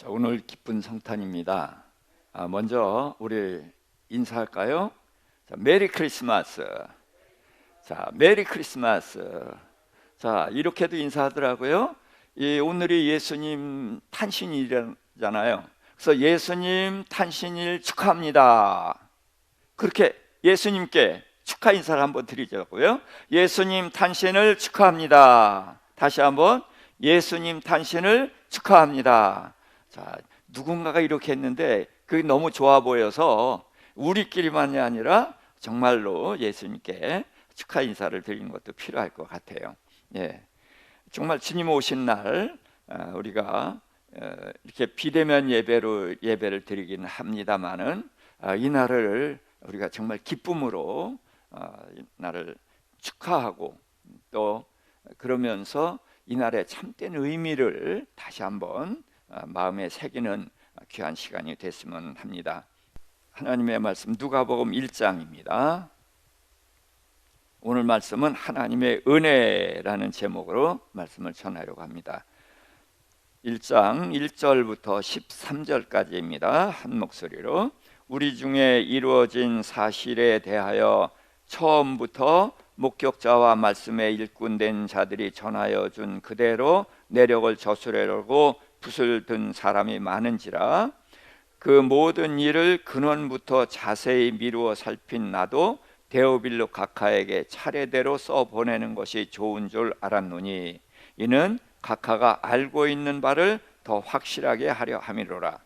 자, 오늘 기쁜 성탄입니다. 먼저 우리 인사할까요? 자, 메리 크리스마스. 자, 메리 크리스마스. 자, 이렇게도 인사하더라고요. 오늘이 예수님 탄신일이잖아요. 그래서 예수님 탄신일 축하합니다. 그렇게 예수님께 축하 인사를 한번 드리자고요. 예수님 탄신을 축하합니다. 다시 한번 예수님 탄신을 축하합니다. 자, 누군가가 이렇게 했는데 그게 너무 좋아 보여서 우리끼리만이 아니라 정말로 예수님께 축하 인사를 드리는 것도 필요할 것 같아요. 예, 정말 주님 오신 날 우리가 이렇게 비대면 예배를 드리긴 합니다만은 이 날을 우리가 정말 기쁨으로 이 날을 축하하고 또 그러면서 이 날의 참된 의미를 다시 한번 마음에 새기는 귀한 시간이 됐으면 합니다. 하나님의 말씀 누가복음 1장입니다. 오늘 말씀은 하나님의 은혜라는 제목으로 말씀을 전하려고 합니다. 1장 1절부터 13절까지입니다. 한 목소리로 우리 중에 이루어진 사실에 대하여 처음부터 목격자와 말씀에 일꾼된 자들이 전하여 준 그대로 내력을 저술하려고 붓을 든 사람이 많은지라 그 모든 일을 근원부터 자세히 미루어 살핀 나도 데오빌로 각하에게 차례대로 써보내는 것이 좋은 줄 알았노니 이는 각하가 알고 있는 바를 더 확실하게 하려 함이로라.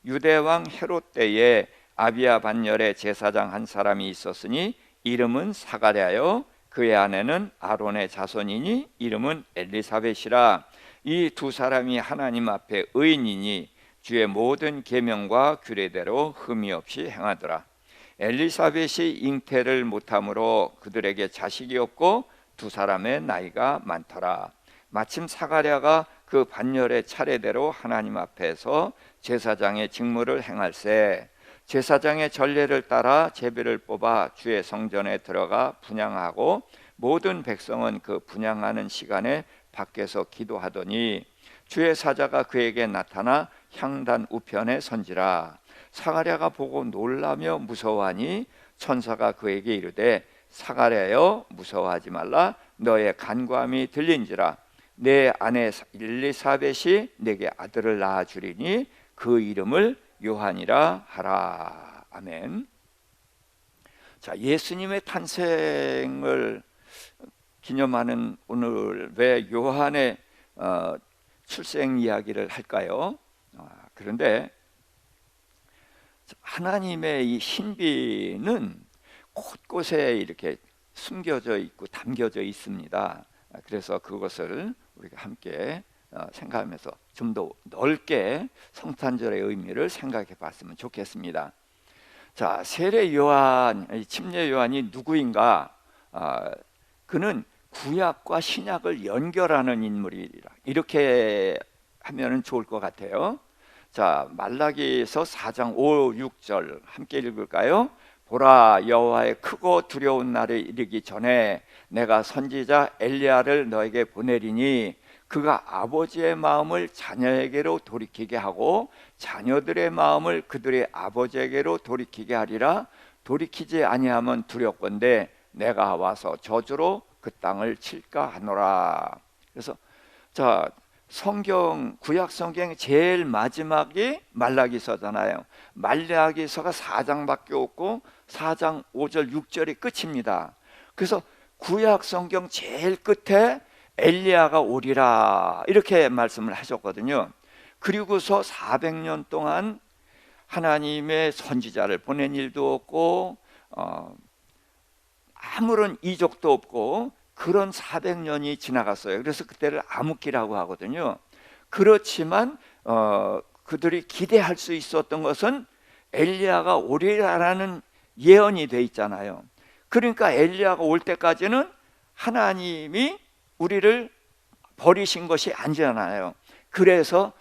유대왕 헤롯 때에 아비야 반열의 제사장 한 사람이 있었으니 이름은 사가랴요 그의 아내는 아론의 자손이니 이름은 엘리사벳이라. 이 두 사람이 하나님 앞에 의인이니 주의 모든 계명과 규례대로 흠이 없이 행하더라. 엘리사벳이 잉태를 못함으로 그들에게 자식이 없고 두 사람의 나이가 많더라. 마침 사가랴가 그 반열의 차례대로 하나님 앞에서 제사장의 직무를 행할세 제사장의 전례를 따라 제비를 뽑아 주의 성전에 들어가 분향하고 모든 백성은 그 분향하는 시간에 밖에서 기도하더니 주의 사자가 그에게 나타나 향단 우편에 선지라. 사가랴가 보고 놀라며 무서워하니 천사가 그에게 이르되 사가랴여 무서워하지 말라. 너의 간구함이 들린지라. 내 아내 엘리사벳이 내게 아들을 낳아주리니 그 이름을 요한이라 하라. 아멘. 자, 예수님의 탄생을 기념하는 오늘 왜 요한의 출생 이야기를 할까요? 그런데 하나님의 이 신비는 곳곳에 이렇게 숨겨져 있고 담겨져 있습니다. 그래서 그것을 우리가 함께 생각하면서 좀 더 넓게 성탄절의 의미를 생각해 봤으면 좋겠습니다. 자, 세례 요한, 침례 요한이 누구인가? 그는 구약과 신약을 연결하는 인물이라 이렇게 하면 좋을 것 같아요. 자, 말라기서 4장 5, 6절 함께 읽을까요? 보라, 여호와의 크고 두려운 날에 이르기 전에 내가 선지자 엘리야를 너에게 보내리니 그가 아버지의 마음을 자녀에게로 돌이키게 하고 자녀들의 마음을 그들의 아버지에게로 돌이키게 하리라. 돌이키지 아니하면 두렵건대 내가 와서 저주로 그 땅을 칠까 하노라. 그래서 자, 성경 구약 성경의 제일 마지막이 말라기서잖아요. 말라기서가 4장밖에 없고 4장 5절 6절이 끝입니다. 그래서 구약 성경 제일 끝에 엘리야가 오리라 이렇게 말씀을 하셨거든요. 그리고서 400년 동안 하나님의 선지자를 보낸 일도 없고 아무런 이적도 없고 그런 400년이 지나갔어요. 그래서 그때를 암흑기라고 하거든요. 그렇지만 그들이 기대할 수 있었던 것은 엘리야가 오리라라는 예언이 돼 있잖아요. 그러니까 엘리야가 올 때까지는 하나님이 우리를 버리신 것이 아니잖아요. 그래서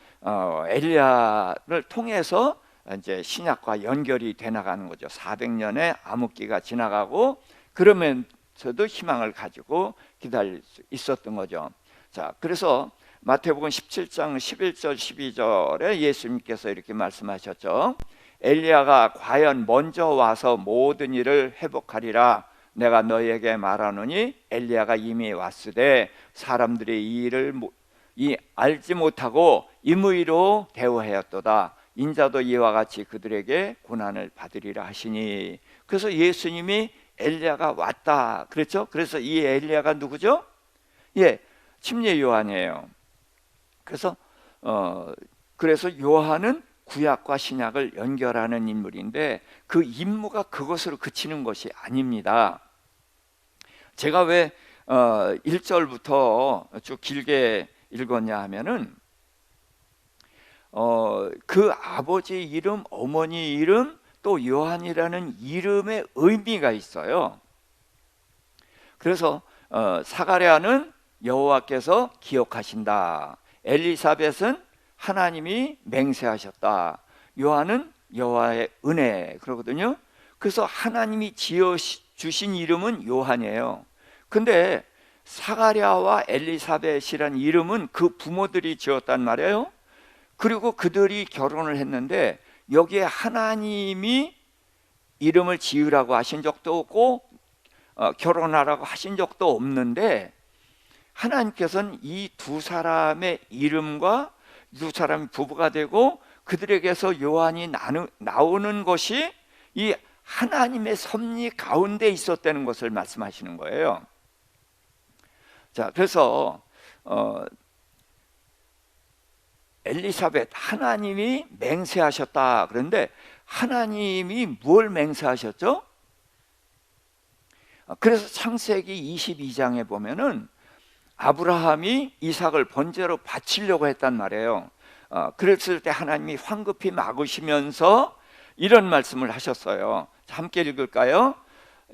엘리야를 통해서 이제 신약과 연결이 돼 나가는 거죠. 400년의 암흑기가 지나가고 그러면서도 희망을 가지고 기다릴 수 있었던 거죠. 자, 그래서 마태복음 17장 11절 12절에 예수님께서 이렇게 말씀하셨죠. 엘리야가 과연 먼저 와서 모든 일을 회복하리라. 내가 너희에게 말하노니 엘리야가 이미 왔으되 사람들이 이 일을 알지 못하고 임의로 대우하였도다. 인자도 이와 같이 그들에게 고난을 받으리라 하시니. 그래서 예수님이 엘리야가 왔다 그랬죠. 그래서 이 엘리야가 누구죠? 예, 침례 요한이에요. 그래서 요한은 구약과 신약을 연결하는 인물인데 그 임무가 그것으로 그치는 것이 아닙니다. 제가 왜 1절부터 쭉 길게 읽었냐 하면은 그 아버지 이름, 어머니 이름, 또 요한이라는 이름의 의미가 있어요. 그래서 사가랴는 여호와께서 기억하신다. 엘리사벳은 하나님이 맹세하셨다. 요한은 여호와의 은혜 그러거든요. 그래서 하나님이 지어 주신 이름은 요한이에요. 근데 사가랴와 엘리사벳이란 이름은 그 부모들이 지었단 말이에요. 그리고 그들이 결혼을 했는데 여기에 하나님이 이름을 지으라고 하신 적도 없고 결혼하라고 하신 적도 없는데 하나님께서는 이 두 사람의 이름과 두 사람이 부부가 되고 그들에게서 요한이 나오는 것이 이 하나님의 섭리 가운데 있었다는 것을 말씀하시는 거예요. 자, 그래서 엘리사벳, 하나님이 맹세하셨다. 그런데 하나님이 뭘 맹세하셨죠? 그래서 창세기 22장에 보면은 아브라함이 이삭을 번제로 바치려고 했단 말이에요. 그랬을 때 하나님이 황급히 막으시면서 이런 말씀을 하셨어요. 함께 읽을까요?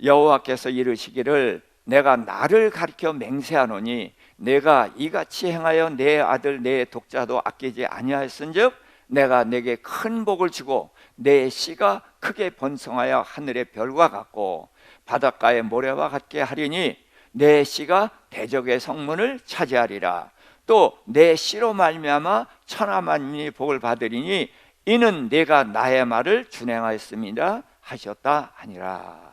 여호와께서 이르시기를 내가 나를 가리켜 맹세하노니 내가 이같이 행하여 내 아들 내 독자도 아끼지 아니하였은즉 내가 내게 큰 복을 주고 내 씨가 크게 번성하여 하늘의 별과 같고 바닷가의 모래와 같게 하리니 내 씨가 대적의 성문을 차지하리라. 또 내 씨로 말미암아 천하 만민이 복을 받으리니 이는 내가 나의 말을 준행하였음이라 하셨다 하니라.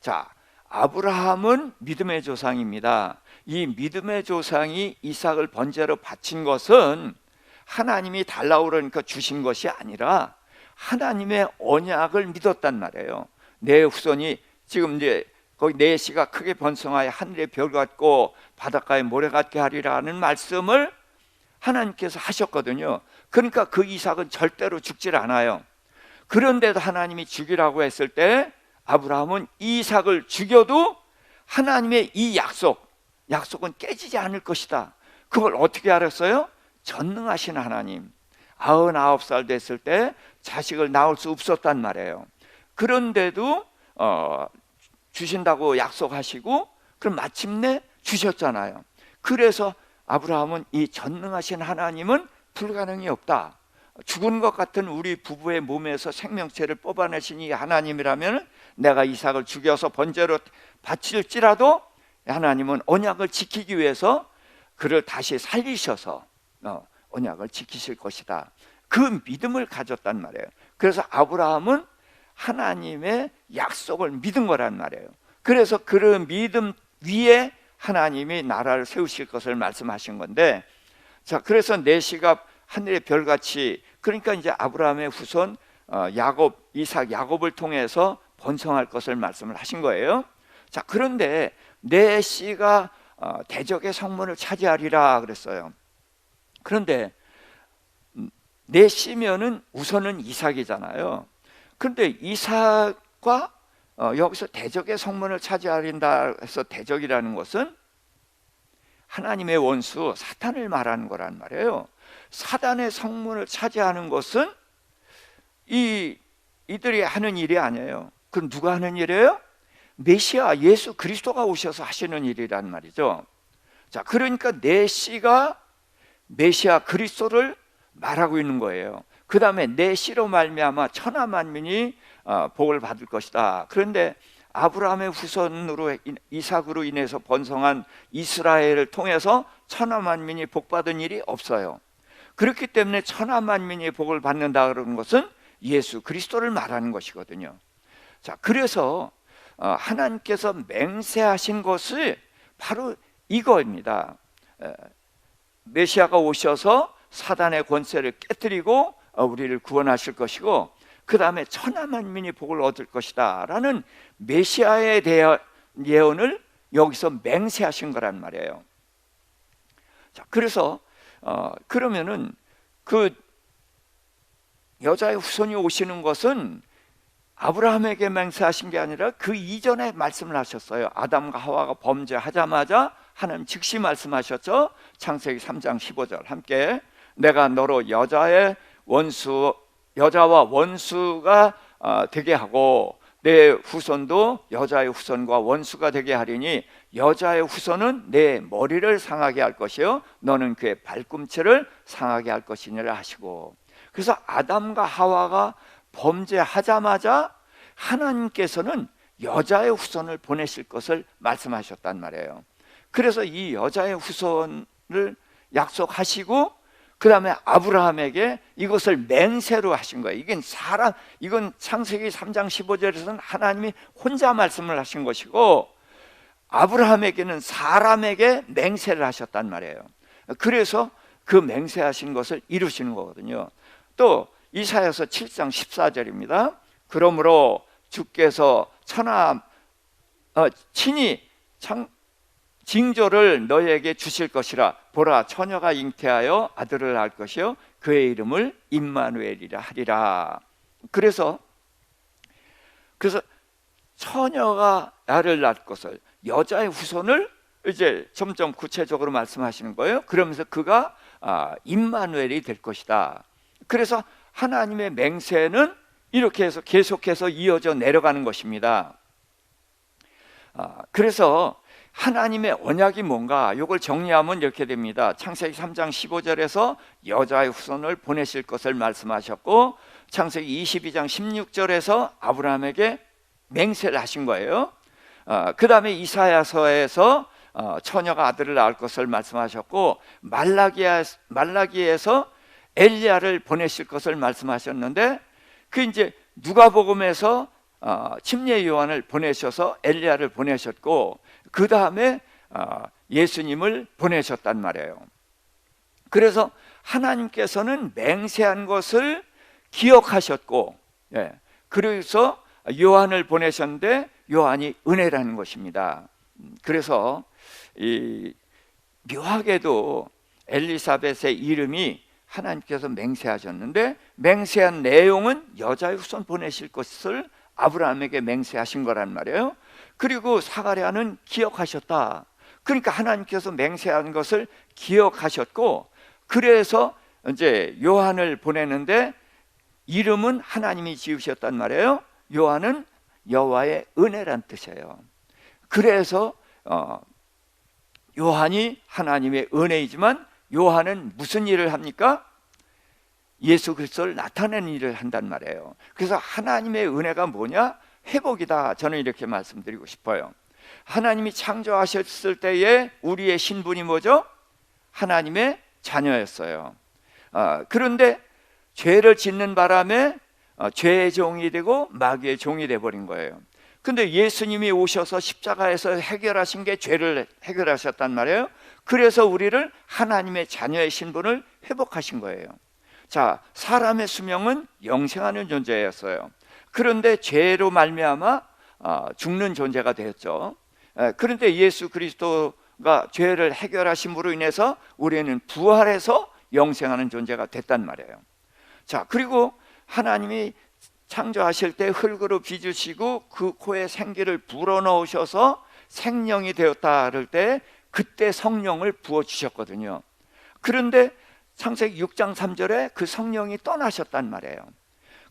자, 아브라함은 믿음의 조상입니다. 이 믿음의 조상이 이삭을 번제로 바친 것은 하나님이 달라고 그러니까 주신 것이 아니라 하나님의 언약을 믿었단 말이에요. 내 후손이 지금 이제 거기 내 씨가 크게 번성하여 하늘의 별 같고 바닷가의 모래 같게 하리라는 말씀을 하나님께서 하셨거든요. 그러니까 그 이삭은 절대로 죽질 않아요. 그런데도 하나님이 죽이라고 했을 때 아브라함은 이삭을 죽여도 하나님의 이 약속은 깨지지 않을 것이다. 그걸 어떻게 알았어요? 전능하신 하나님. 99살 됐을 때 자식을 낳을 수 없었단 말이에요. 그런데도 주신다고 약속하시고 그럼 마침내 주셨잖아요. 그래서 아브라함은 이 전능하신 하나님은 불가능이 없다. 죽은 것 같은 우리 부부의 몸에서 생명체를 뽑아내신 이 하나님이라면 내가 이삭을 죽여서 번제로 바칠지라도 하나님은 언약을 지키기 위해서 그를 다시 살리셔서 언약을 지키실 것이다. 그 믿음을 가졌단 말이에요. 그래서 아브라함은 하나님의 약속을 믿은 거란 말이에요. 그래서 그 믿음 위에 하나님이 나라를 세우실 것을 말씀하신 건데, 자, 그래서 내 씨가 하늘의 별같이, 그러니까 이제 아브라함의 후손 이삭 야곱을 통해서 번성할 것을 말씀을 하신 거예요. 자, 그런데 내 씨가 대적의 성문을 차지하리라 그랬어요. 그런데 내 씨면은 우선은 이삭이잖아요. 그런데 이삭과 여기서 대적의 성문을 차지하린다 해서 대적이라는 것은 하나님의 원수 사탄을 말하는 거란 말이에요. 사단의 성문을 차지하는 것은 이들이 하는 일이 아니에요. 그럼 누가 하는 일이에요? 메시아 예수 그리스도가 오셔서 하시는 일이란 말이죠. 자, 그러니까 내 씨가 메시아 그리스도를 말하고 있는 거예요. 그 다음에 내 씨로 말미암아 천하 만민이 복을 받을 것이다. 그런데 아브라함의 후손으로 이삭으로 인해서 번성한 이스라엘을 통해서 천하 만민이 복받은 일이 없어요. 그렇기 때문에 천하 만민이 복을 받는다 그러는 것은 예수 그리스도를 말하는 것이거든요. 자, 그래서 하나님께서 맹세하신 것이 바로 이거입니다. 메시아가 오셔서 사단의 권세를 깨뜨리고 우리를 구원하실 것이고, 그 다음에 천하 만민이 복을 얻을 것이다 라는 메시아에 대한 예언을 여기서 맹세하신 거란 말이에요. 자, 그래서 그러면은 그 여자의 후손이 오시는 것은 아브라함에게 맹세하신 게 아니라 그 이전에 말씀을 하셨어요. 아담과 하와가 범죄하자마자 하나님 즉시 말씀하셨죠. 창세기 3장 15절 함께, 내가 너로 여자와 원수가 되게 하고 내 후손도 여자의 후손과 원수가 되게 하리니 여자의 후손은 내 머리를 상하게 할 것이요 너는 그의 발꿈치를 상하게 할 것이니라 하시고, 그래서 아담과 하와가 범죄하자마자 하나님께서는 여자의 후손을 보내실 것을 말씀하셨단 말이에요. 그래서 이 여자의 후손을 약속하시고 그 다음에 아브라함에게 이것을 맹세로 하신 거예요. 이건 창세기 3장 15절에서는 하나님이 혼자 말씀을 하신 것이고, 아브라함에게는 사람에게 맹세를 하셨단 말이에요. 그래서 그 맹세하신 것을 이루시는 거거든요. 또 이사야서 7장 14절입니다. 그러므로 주께서 친히 징조를 너희에게 주실 것이라. 보라, 처녀가 잉태하여 아들을 낳을 것이요 그의 이름을 임마누엘이라 하리라. 그래서 처녀가 나를 낳을 것을, 여자의 후손을 이제 점점 구체적으로 말씀하시는 거예요. 그러면서 그가 임마누엘이 될 것이다. 그래서 하나님의 맹세는 이렇게 해서 계속해서 이어져 내려가는 것입니다. 그래서 하나님의 언약이 뭔가, 이걸 정리하면 이렇게 됩니다. 창세기 3장 15절에서 여자의 후손을 보내실 것을 말씀하셨고, 창세기 22장 16절에서 아브라함에게 맹세를 하신 거예요. 그 다음에 이사야서에서 처녀가 아들을 낳을 것을 말씀하셨고, 말라기에서 엘리야를 보내실 것을 말씀하셨는데, 그 이제 누가복음에서 침례 요한을 보내셔서 엘리야를 보내셨고, 그 다음에 예수님을 보내셨단 말이에요. 그래서 하나님께서는 맹세한 것을 기억하셨고, 그래서 요한을 보내셨는데 요한이 은혜라는 것입니다. 그래서 묘하게도 엘리사벳의 이름이 하나님께서 맹세하셨는데, 맹세한 내용은 여자의 후손 보내실 것을 아브라함에게 맹세하신 거란 말이에요. 그리고 사가랴는 기억하셨다. 그러니까 하나님께서 맹세한 것을 기억하셨고, 그래서 이제 요한을 보내는데 이름은 하나님이 지으셨단 말이에요. 요한은 여호와의 은혜란 뜻이에요. 그래서 요한이 하나님의 은혜이지만 요한은 무슨 일을 합니까? 예수 그리스도를 나타내는 일을 한단 말이에요. 그래서 하나님의 은혜가 뭐냐? 회복이다. 저는 이렇게 말씀드리고 싶어요. 하나님이 창조하셨을 때에 우리의 신분이 뭐죠? 하나님의 자녀였어요. 그런데 죄를 짓는 바람에 죄의 종이 되고 마귀의 종이 되어버린 거예요. 근데 예수님이 오셔서 십자가에서 해결하신 게 죄를 해결하셨단 말이에요. 그래서 우리를 하나님의 자녀의 신분을 회복하신 거예요. 자, 사람의 수명은 영생하는 존재였어요. 그런데 죄로 말미암아 죽는 존재가 되었죠. 그런데 예수 그리스도가 죄를 해결하심으로 인해서 우리는 부활해서 영생하는 존재가 됐단 말이에요. 자, 그리고 하나님이 창조하실 때 흙으로 빚으시고 그 코에 생기를 불어넣으셔서 생명이 되었다 할 때 그때 성령을 부어주셨거든요. 그런데 창세기 6장 3절에 그 성령이 떠나셨단 말이에요.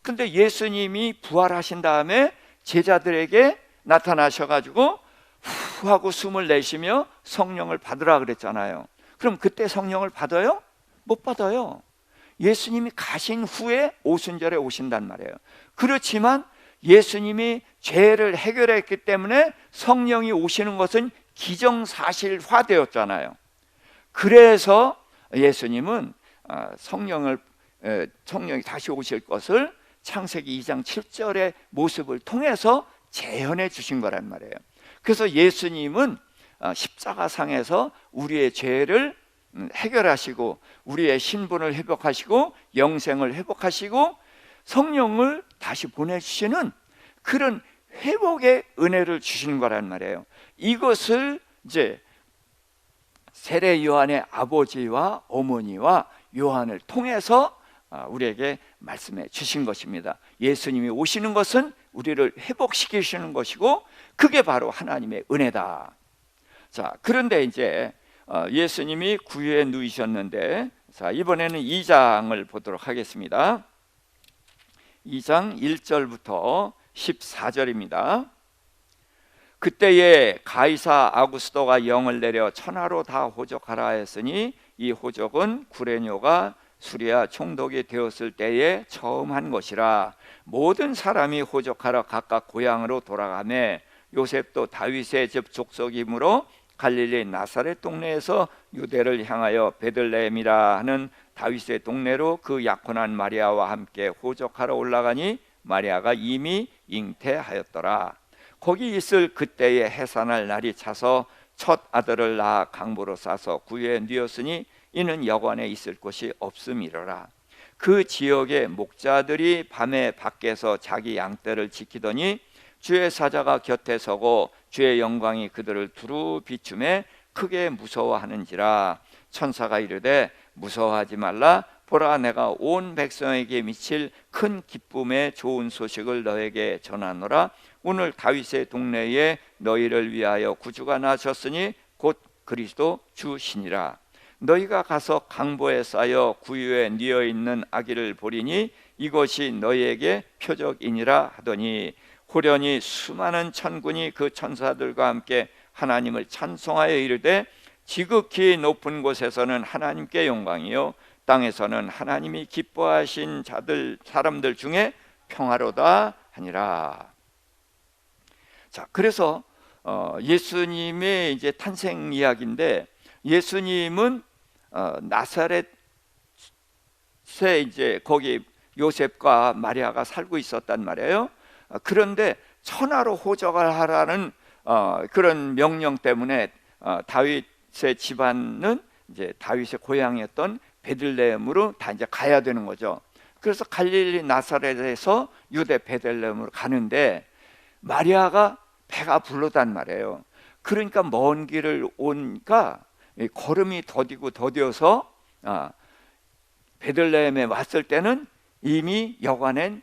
근데 예수님이 부활하신 다음에 제자들에게 나타나셔가지고 후 하고 숨을 내쉬며 성령을 받으라 그랬잖아요. 그럼 그때 성령을 받아요? 못 받아요. 예수님이 가신 후에 오순절에 오신단 말이에요. 그렇지만 예수님이 죄를 해결했기 때문에 성령이 오시는 것은 기정사실화되었잖아요. 그래서 예수님은 성령이 다시 오실 것을 창세기 2장 7절의 모습을 통해서 재현해 주신 거란 말이에요. 그래서 예수님은 십자가상에서 우리의 죄를 해결하시고 우리의 신분을 회복하시고 영생을 회복하시고 성령을 다시 보내주시는 그런 회복의 은혜를 주시는 거란 말이에요. 이것을 이제 세례 요한의 아버지와 어머니와 요한을 통해서 우리에게 말씀해 주신 것입니다. 예수님이 오시는 것은 우리를 회복시키시는 것이고 그게 바로 하나님의 은혜다. 자, 그런데 이제 예수님이 구유에 누이셨는데, 자, 이번에는 2장을 보도록 하겠습니다. 2장 1절부터 14절입니다. 그때에 가이사 아구스도가 영을 내려 천하로 다 호적하라 했으니 이 호적은 구레뇨가 수리아 총독이 되었을 때에 처음 한 것이라. 모든 사람이 호적하러 각각 고향으로 돌아가매 요셉도 다윗의 집 족속이므로 갈릴리 나사렛 동네에서 유대를 향하여 베들레헴이라 하는 다윗의 동네로 그 약혼한 마리아와 함께 호적하러 올라가니 마리아가 이미 잉태하였더라. 거기 있을 그때에 해산할 날이 차서 첫 아들을 낳아 강보로 싸서 구유에 누였으니 이는 여관에 있을 곳이 없음이로라. 그 지역의 목자들이 밤에 밖에서 자기 양떼를 지키더니 주의 사자가 곁에 서고 주의 영광이 그들을 두루 비추매 크게 무서워하는지라. 천사가 이르되 무서워하지 말라. 보라, 내가 온 백성에게 미칠 큰 기쁨의 좋은 소식을 너에게 전하노라. 오늘 다윗의 동네에 너희를 위하여 구주가 나셨으니 곧 그리스도 주시니라. 너희가 가서 강보에 쌓여 구유에 뉘어 있는 아기를 보리니 이것이 너희에게 표적이니라 하더니 호련히 수많은 천군이 그 천사들과 함께 하나님을 찬송하여 이르되 지극히 높은 곳에서는 하나님께 영광이요 땅에서는 하나님이 기뻐하신 사람들 중에 평화로다 하니라. 자, 그래서 예수님의 이제 탄생 이야기인데, 예수님은 나사렛에 이제 거기 요셉과 마리아가 살고 있었단 말이에요. 그런데 천하로 호적을 하라는 그런 명령 때문에 다윗의 집안은 이제 다윗의 고향이었던 베들레헴으로 다 이제 가야 되는 거죠. 그래서 갈릴리 나사렛에서 유대 베들레헴으로 가는데 마리아가 배가 부르단 말이에요. 그러니까 먼 길을 오니까 걸음이 더디어서 베들레헴에 왔을 때는 이미 여관엔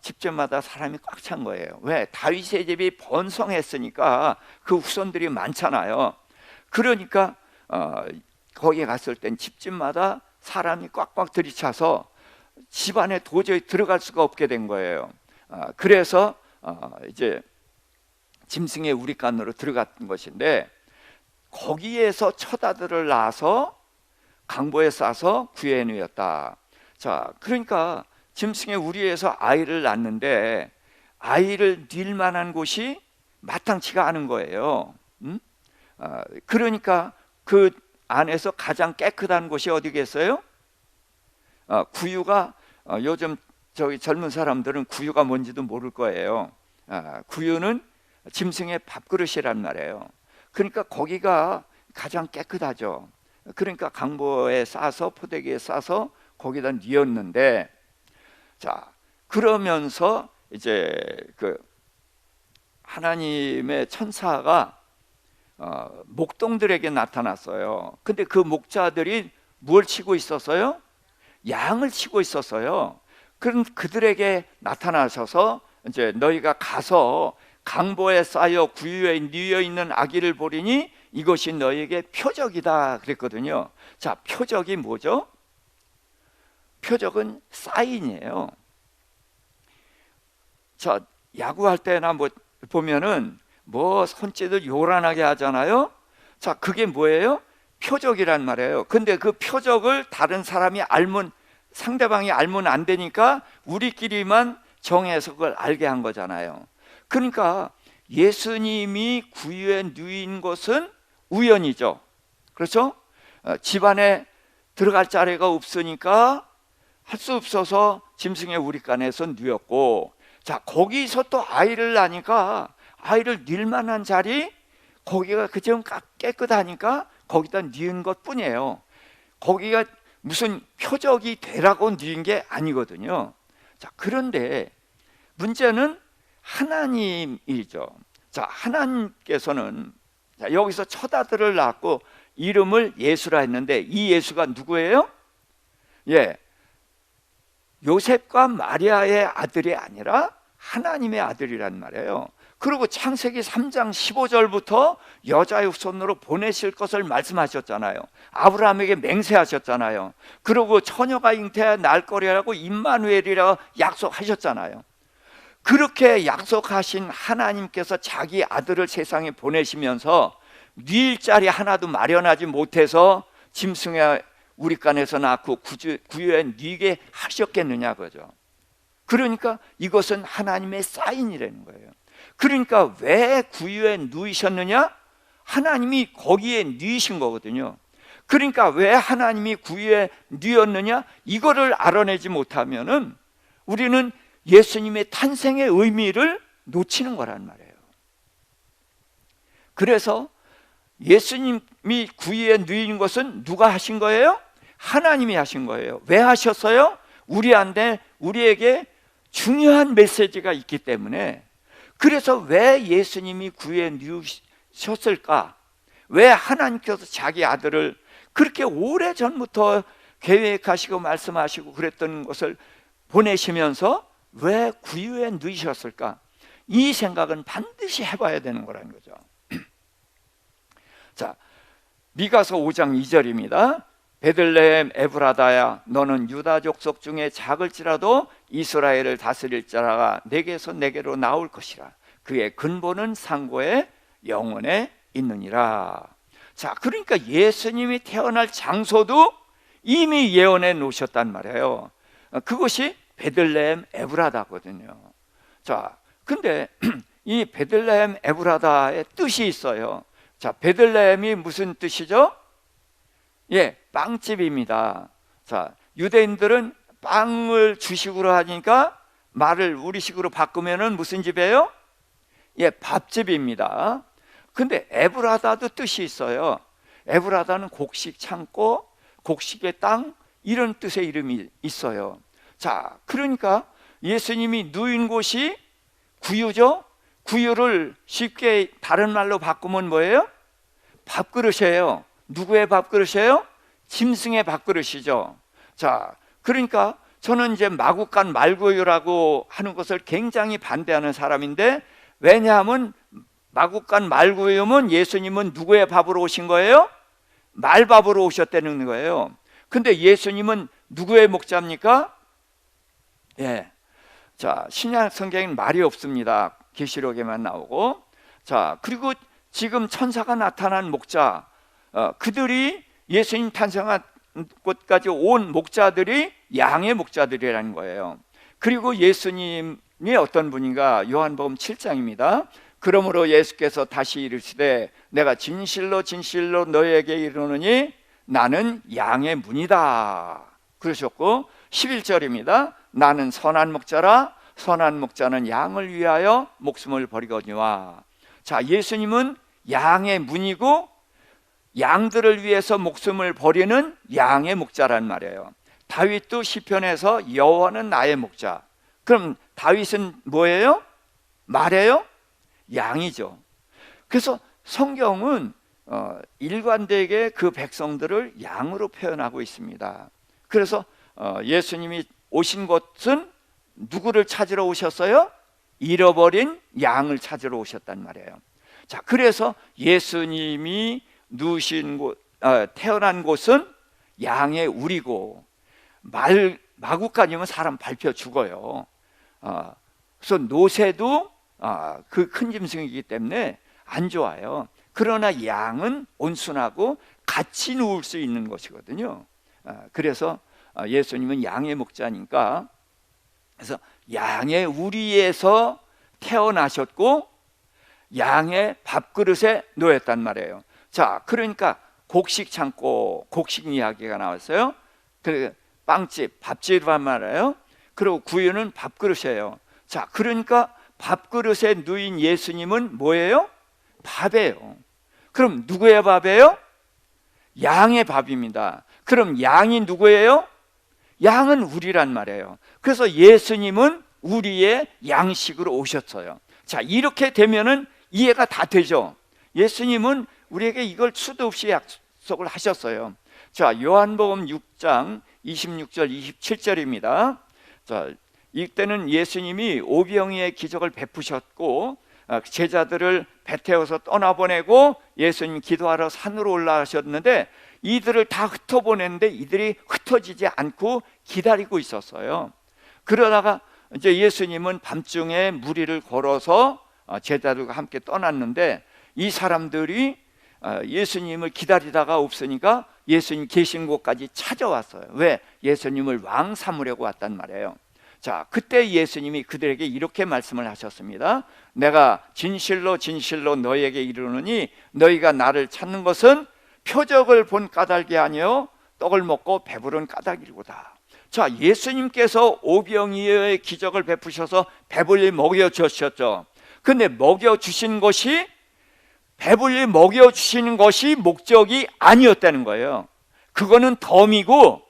집집마다 사람이 꽉 찬 거예요. 왜? 다윗의 집이 번성했으니까 그 후손들이 많잖아요. 그러니까 거기에 갔을 땐 집집마다 사람이 꽉꽉 들이차서 집 안에 도저히 들어갈 수가 없게 된 거예요. 그래서 이제 짐승의 우리간으로 들어갔던 것인데 거기에서 첫 아들을 낳아서 강보에 싸서 구유에 누였다. 자, 그러니까 짐승의 우리에서 아이를 낳는데 아이를 띨 만한 곳이 마땅치가 않은 거예요. 그러니까 그 안에서 가장 깨끗한 곳이 어디겠어요? 구유가 요즘 저기 젊은 사람들은 구유가 뭔지도 모를 거예요. 구유는 짐승의 밥그릇이란 말이에요. 그러니까 거기가 가장 깨끗하죠. 그러니까 강보에 싸서 포대기에 싸서 거기다 뉘었는데, 자, 그러면서 이제 그 하나님의 천사가 목동들에게 나타났어요. 근데 그 목자들이 뭘 치고 있었어요? 양을 치고 있었어요. 그럼 그들에게 나타나셔서 이제 너희가 가서 강보에 쌓여 구유에 뉘어 있는 아기를 보리니 이것이 너희에게 표적이다 그랬거든요. 자, 표적이 뭐죠? 표적은 사인이에요. 자, 야구할 때나 뭐 보면은 뭐 손짓을 요란하게 하잖아요. 자, 그게 뭐예요? 표적이란 말이에요. 근데 그 표적을 다른 사람이 상대방이 알면 안 되니까 우리끼리만 정해서 그걸 알게 한 거잖아요. 그러니까 예수님이 구유에 누인 것은 우연이죠. 그렇죠? 집안에 들어갈 자리가 없으니까 할 수 없어서 짐승의 우리간에서 누였고, 자, 거기서 또 아이를 낳으니까 아이를 닐 만한 자리, 거기가 그좀 깨끗하니까 거기다 뉘은 것 뿐이에요. 거기가 무슨 표적이 되라고 뉘은 게 아니거든요. 자, 그런데 문제는 하나님이죠. 자, 하나님께서는 여기서 첫 아들을 낳고 이름을 예수라 했는데, 이 예수가 누구예요? 예, 요셉과 마리아의 아들이 아니라 하나님의 아들이란 말이에요. 그리고 창세기 3장 15절부터 여자의 손으로 보내실 것을 말씀하셨잖아요. 아브라함에게 맹세하셨잖아요. 그리고 처녀가 잉태해 날 거리라고 임마누엘이라 약속하셨잖아요. 그렇게 약속하신 하나님께서 자기 아들을 세상에 보내시면서 뉘일 자리 하나도 마련하지 못해서 짐승의 우리간에서 낳고 구유에 뉘게 하셨겠느냐 그죠. 그러니까 이것은 하나님의 사인이라는 거예요. 그러니까 왜 구유에 누이셨느냐? 하나님이 거기에 누이신 거거든요. 그러니까 왜 하나님이 구유에 누였느냐? 이거를 알아내지 못하면은 우리는 예수님의 탄생의 의미를 놓치는 거란 말이에요. 그래서 예수님이 구유에 누인 것은 누가 하신 거예요? 하나님이 하신 거예요. 왜 하셨어요? 우리에게 중요한 메시지가 있기 때문에. 그래서 왜 예수님이 구유에 누우셨을까? 왜 하나님께서 자기 아들을 그렇게 오래전부터 계획하시고 말씀하시고 그랬던 것을 보내시면서 왜 구유에 누이셨을까? 이 생각은 반드시 해봐야 되는 거라는 거죠. 자, 미가서 5장 2절입니다. 베들레헴 에브라다야, 너는 유다 족속 중에 작을지라도 이스라엘을 다스릴 자라가 내게서 내게로 나올 것이라. 그의 근본은 상고의 영원에 있느니라. 자, 그러니까 예수님이 태어날 장소도 이미 예언해 놓으셨단 말이에요. 그것이 베들레헴 에브라다거든요. 자, 근데 이 베들레헴 에브라다의 뜻이 있어요. 자, 베들레헴이 무슨 뜻이죠? 예, 빵집입니다. 자, 유대인들은 빵을 주식으로 하니까 말을 우리식으로 바꾸면은 무슨 집이에요? 예, 밥집입니다. 근데 에브라다도 뜻이 있어요. 에브라다는 곡식 창고, 곡식의 땅, 이런 뜻의 이름이 있어요. 자, 그러니까 예수님이 누인 곳이 구유죠. 구유를 쉽게 다른 말로 바꾸면 뭐예요? 밥그릇이에요. 누구의 밥그릇이에요? 짐승의 밥그릇이죠. 자, 그러니까 저는 이제 마구간 말구유라고 하는 것을 굉장히 반대하는 사람인데, 왜냐하면 마구간 말구유면 예수님은 누구의 밥으로 오신 거예요? 말밥으로 오셨다는 거예요. 근데 예수님은 누구의 목자입니까? 예. 자, 신약 성경에는 말이 없습니다. 계시록에만 나오고. 자, 그리고 지금 천사가 나타난 목자, 그들이 예수님 탄생한 곳까지 온 목자들이 양의 목자들이라는 거예요. 그리고 예수님이 어떤 분인가? 요한복음 7장입니다. 그러므로 예수께서 다시 이르시되 내가 진실로 진실로 너에게 이르노니 나는 양의 문이다 그러셨고, 11절입니다. 나는 선한 목자라 선한 목자는 양을 위하여 목숨을 버리거니와. 자, 예수님은 양의 문이고 양들을 위해서 목숨을 버리는 양의 목자란 말이에요. 다윗도 시편에서 여호와는 나의 목자. 그럼 다윗은 뭐예요? 말이에요? 양이죠. 그래서 성경은 일관되게 그 백성들을 양으로 표현하고 있습니다. 그래서 예수님이 오신 것은 누구를 찾으러 오셨어요? 잃어버린 양을 찾으러 오셨단 말이에요. 자, 그래서 예수님이 누우신 곳, 태어난 곳은 양의 우리고, 마구간이면 사람 밟혀 죽어요. 그래서 노새도 그 큰 짐승이기 때문에 안 좋아요. 그러나 양은 온순하고 같이 누울 수 있는 것이거든요. 그래서 예수님은 양의 목자니까 그래서 양의 우리에서 태어나셨고 양의 밥그릇에 놓였단 말이에요. 자, 그러니까 곡식 창고, 곡식 이야기가 나왔어요. 그 빵집, 밥집이란 말이에요. 그리고 구유는 밥그릇이에요. 자, 그러니까 밥그릇에 누인 예수님은 뭐예요? 밥이에요. 그럼 누구의 밥이에요? 양의 밥입니다. 그럼 양이 누구예요? 양은 우리란 말이에요. 그래서 예수님은 우리의 양식으로 오셨어요. 자, 이렇게 되면은 이해가 다 되죠. 예수님은 우리에게 이걸 수도 없이 약속을 하셨어요. 자, 요한복음 6장 26절 27절입니다. 자, 이때는 예수님이 오병이의 기적을 베푸셨고 제자들을 배 태워서 떠나보내고 예수님 기도하러 산으로 올라가셨는데 이들을 다 흩어보냈는데 이들이 흩어지지 않고 기다리고 있었어요. 그러다가 이제 예수님은 밤중에 무리를 걸어서 제자들과 함께 떠났는데 이 사람들이 예수님을 기다리다가 없으니까 예수님 계신 곳까지 찾아왔어요. 왜? 예수님을 왕 삼으려고 왔단 말이에요. 자, 그때 예수님이 그들에게 이렇게 말씀을 하셨습니다. 내가 진실로 진실로 너희에게 이르노니 너희가 나를 찾는 것은 표적을 본 까닭이 아니요 떡을 먹고 배부른 까닭이로다. 자, 예수님께서 오병이어의 기적을 베푸셔서 배불리 먹여주셨죠. 근데 먹여주신 것이 배불리 먹여주시는 것이 목적이 아니었다는 거예요. 그거는 덤이고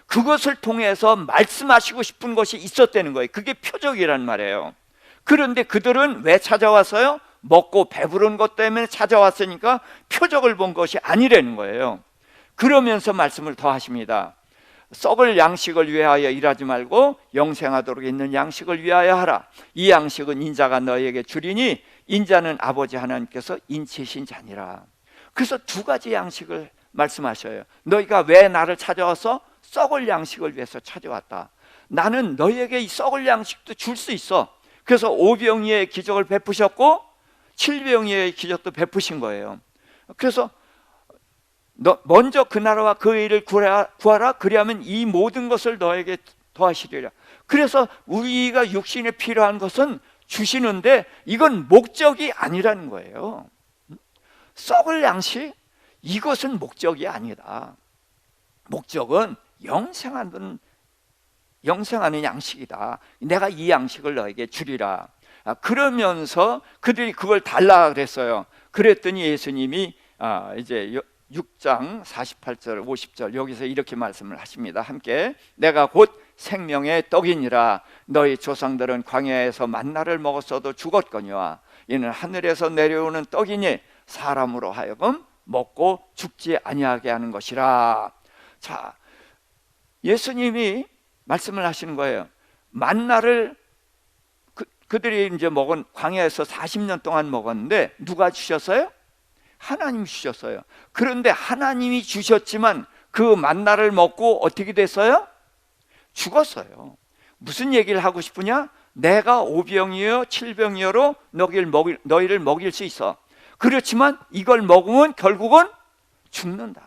그것을 통해서 말씀하시고 싶은 것이 있었다는 거예요. 그게 표적이란 말이에요. 그런데 그들은 왜 찾아왔어요? 먹고 배부른 것 때문에 찾아왔으니까 표적을 본 것이 아니라는 거예요. 그러면서 말씀을 더 하십니다. 썩을 양식을 위하여 일하지 말고 영생하도록 있는 양식을 위하여 하라. 이 양식은 인자가 너희에게 주리니 인자는 아버지 하나님께서 인치신 자니라. 그래서 두 가지 양식을 말씀하셔요. 너희가 왜 나를 찾아와서 썩을 양식을 위해서 찾아왔다. 나는 너희에게 이 썩을 양식도 줄 수 있어. 그래서 오병이의 기적을 베푸셨고 7병이의 기적도 베푸신 거예요. 그래서 먼저 그 나라와 그 의를 구하라. 그리하면 이 모든 것을 너에게 더하시리라. 그래서 우리가 육신에 필요한 것은 주시는데 이건 목적이 아니라는 거예요. 썩을 양식? 이것은 목적이 아니다. 목적은 영생하는 양식이다. 내가 이 양식을 너에게 주리라. 그러면서 그들이 그걸 달라 그랬어요. 그랬더니 예수님이 이제 6장 48절 50절 여기서 이렇게 말씀을 하십니다. 함께 내가 곧 생명의 떡이니라. 너희 조상들은 광야에서 만나를 먹었어도 죽었거니와 이는 하늘에서 내려오는 떡이니 사람으로 하여금 먹고 죽지 아니하게 하는 것이라. 자, 예수님이 말씀을 하시는 거예요. 만나를 그들이 이제 먹은 광야에서 40년 동안 먹었는데 누가 주셨어요? 하나님이 주셨어요. 그런데 하나님이 주셨지만 그 만나를 먹고 어떻게 됐어요? 죽었어요. 무슨 얘기를 하고 싶으냐? 내가 오병이어 7병이어로 너희를 먹일 수 있어. 그렇지만 이걸 먹으면 결국은 죽는다.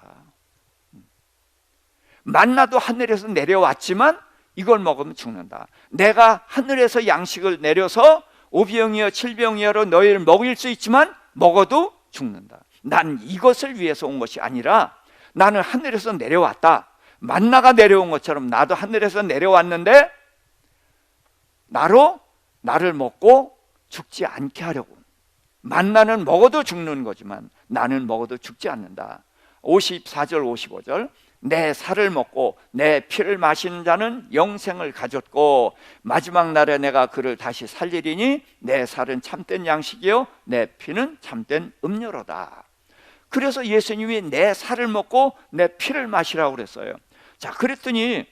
만나도 하늘에서 내려왔지만 이걸 먹으면 죽는다. 내가 하늘에서 양식을 내려서 오병이어 7병이어로 너희를 먹일 수 있지만 먹어도 죽는다. 난 이것을 위해서 온 것이 아니라 나는 하늘에서 내려왔다. 만나가 내려온 것처럼 나도 하늘에서 내려왔는데 나를 먹고 죽지 않게 하려고. 만나는 먹어도 죽는 거지만 나는 먹어도 죽지 않는다. 54절 55절 내 살을 먹고 내 피를 마시는 자는 영생을 가졌고 마지막 날에 내가 그를 다시 살리리니 내 살은 참된 양식이요 내 피는 참된 음료로다. 그래서 예수님이 내 살을 먹고 내 피를 마시라고 그랬어요. 자, 그랬더니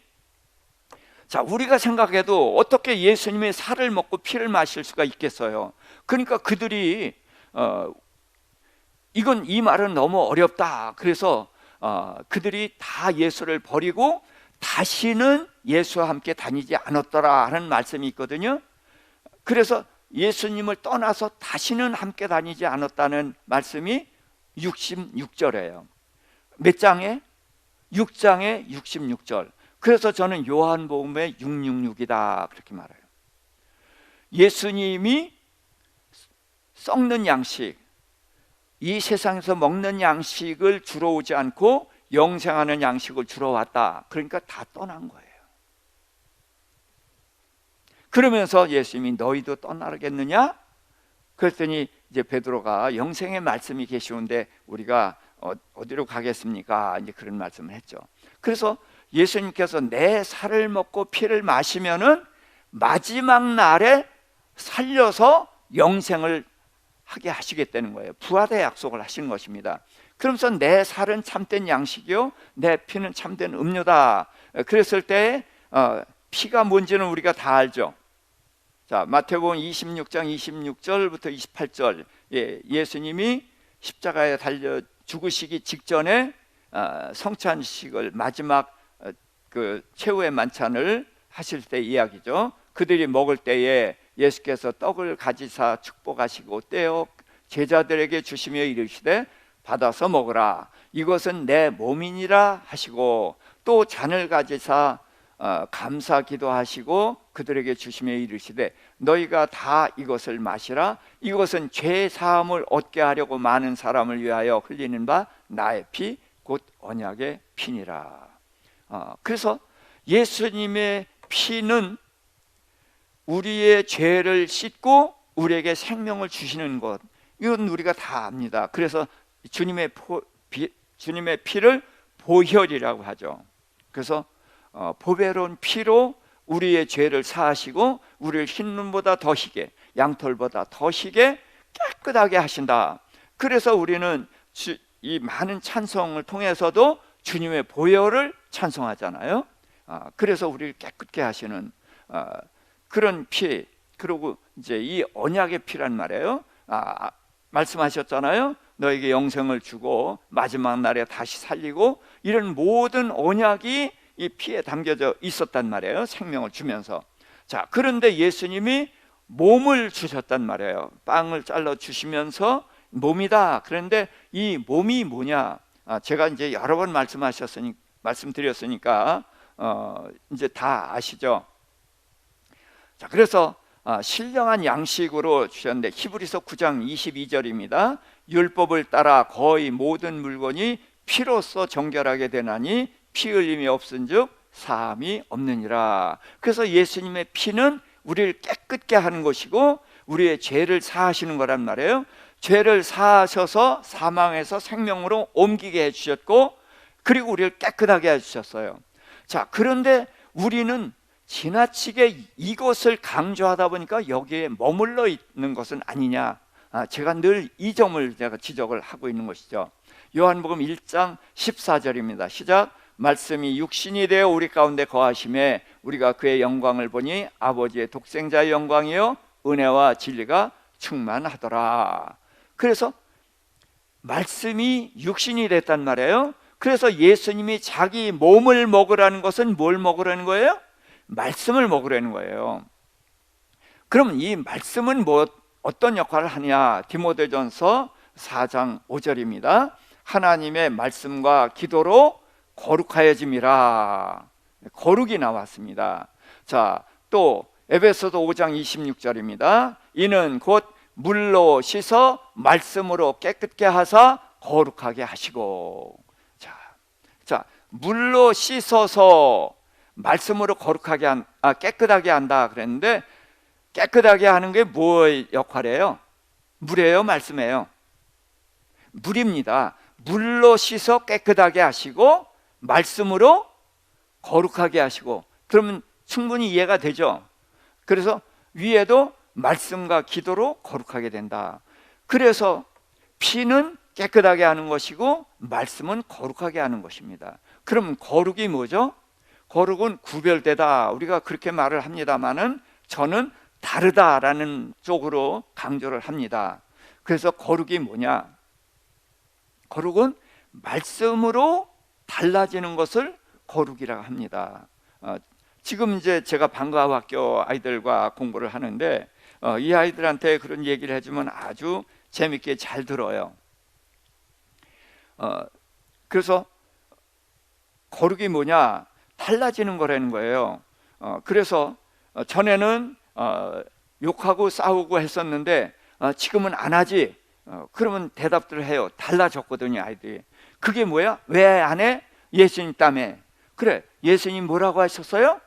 우리가 생각해도 어떻게 예수님이 살을 먹고 피를 마실 수가 있겠어요? 그러니까 그들이 이 말은 너무 어렵다. 그래서 그들이 다 예수를 버리고 다시는 예수와 함께 다니지 않았더라 하는 말씀이 있거든요. 그래서 예수님을 떠나서 다시는 함께 다니지 않았다는 말씀이 66절이에요. 몇 장에? 6장에 66절. 그래서 저는 요한복음의 666이다 그렇게 말해요. 예수님이 썩는 양식, 이 세상에서 먹는 양식을 주러 오지 않고 영생하는 양식을 주러 왔다. 그러니까 다 떠난 거예요. 그러면서 예수님이 너희도 떠나겠느냐? 그랬더니 이제 베드로가 영생의 말씀이 계시는데 우리가 어디로 가겠습니까? 이제 그런 말씀을 했죠. 그래서 예수님께서 내 살을 먹고 피를 마시면은 마지막 날에 살려서 영생을 하게 하시겠다는 거예요. 부활의 약속을 하신 것입니다. 그러면서 내 살은 참된 양식이요 내 피는 참된 음료다. 그랬을 때 피가 뭔지는 우리가 다 알죠. 자, 마태복음 26장 26절부터 28절, 예수님이 십자가에 달려 죽으시기 직전에 성찬식을 마지막 그 최후의 만찬을 하실 때 이야기죠. 그들이 먹을 때에 예수께서 떡을 가지사 축복하시고 떼어 제자들에게 주시며 이르시되 받아서 먹으라, 이것은 내 몸이니라 하시고, 또 잔을 가지사 감사 기도하시고 그들에게 주시며 이르시되 너희가 다 이것을 마시라, 이것은 죄 사함을 얻게 하려고 많은 사람을 위하여 흘리는 바 나의 피 곧 언약의 피니라. 그래서 예수님의 피는 우리의 죄를 씻고 우리에게 생명을 주시는 것, 이건 우리가 다 압니다. 그래서 주님의 피를 보혈이라고 하죠. 그래서 보배로운 피로 우리의 죄를 사하시고 우리를 흰눈보다 더 희게, 양털보다 더 희게 깨끗하게 하신다. 그래서 우리는 이 많은 찬송을 통해서도 주님의 보혈을 찬송하잖아요. 그래서 우리를 깨끗게 하시는 그런 피, 그리고 이제 이 언약의 피란 말이에요. 말씀하셨잖아요. 너에게 영생을 주고 마지막 날에 다시 살리고, 이런 모든 언약이 이 피에 담겨져 있었단 말이에요. 생명을 주면서. 자, 그런데 예수님이 몸을 주셨단 말이에요. 빵을 잘라 주시면서 몸이다. 그런데 이 몸이 뭐냐? 제가 이제 여러 번 말씀드렸으니까 이제 다 아시죠? 자, 그래서 신령한 양식으로 주셨는데 히브리서 9장 22절입니다. 율법을 따라 거의 모든 물건이 피로써 정결하게 되나니 피 흘림이 없은즉 사함이 없느니라. 그래서 예수님의 피는 우리를 깨끗게 하는 것이고 우리의 죄를 사하시는 거란 말이에요. 죄를 사하셔서 사망에서 생명으로 옮기게 해주셨고, 그리고 우리를 깨끗하게 해주셨어요. 자, 그런데 우리는 지나치게 이것을 강조하다 보니까 여기에 머물러 있는 것은 아니냐. 제가 늘 이 점을 제가 지적을 하고 있는 것이죠. 요한복음 1장 14절입니다. 시작. 말씀이 육신이 되어 우리 가운데 거하심에 우리가 그의 영광을 보니 아버지의 독생자의 영광이요 은혜와 진리가 충만하더라. 그래서 말씀이 육신이 됐단 말이에요. 그래서 예수님이 자기 몸을 먹으라는 것은 뭘 먹으라는 거예요? 말씀을 먹으라는 거예요. 그럼 이 말씀은 어떤 역할을 하냐? 디모데전서 4장 5절입니다. 하나님의 말씀과 기도로 거룩하여짐이라. 거룩이 나왔습니다. 자, 또 에베소서 5장 26절입니다. 이는 곧 물로 씻어 말씀으로 깨끗게 하사 거룩하게 하시고. 자, 물로 씻어서 말씀으로 거룩하게 깨끗하게 한다 그랬는데, 깨끗하게 하는 게 뭐의 역할이에요? 물이에요, 말씀이에요? 물입니다. 물로 씻어 깨끗하게 하시고 말씀으로 거룩하게 하시고. 그러면 충분히 이해가 되죠? 그래서 위에도 말씀과 기도로 거룩하게 된다. 그래서 피는 깨끗하게 하는 것이고 말씀은 거룩하게 하는 것입니다. 그럼 거룩이 뭐죠? 거룩은 구별되다, 우리가 그렇게 말을 합니다만은 저는 다르다라는 쪽으로 강조를 합니다. 그래서 거룩이 뭐냐? 거룩은 말씀으로 달라지는 것을 거룩이라고 합니다. 지금 이제 제가 방과학교 아이들과 공부를 하는데 이 아이들한테 그런 얘기를 해주면 아주 재밌게 잘 들어요. 그래서 거룩이 뭐냐? 달라지는 거라는 거예요. 그래서 전에는 욕하고 싸우고 했었는데 지금은 안 하지. 그러면 대답들을 해요. 달라졌거든요, 아이들이. 그게 뭐야? 왜 안 해? 예수님 때문에. 그래, 예수님 뭐라고 하셨어요?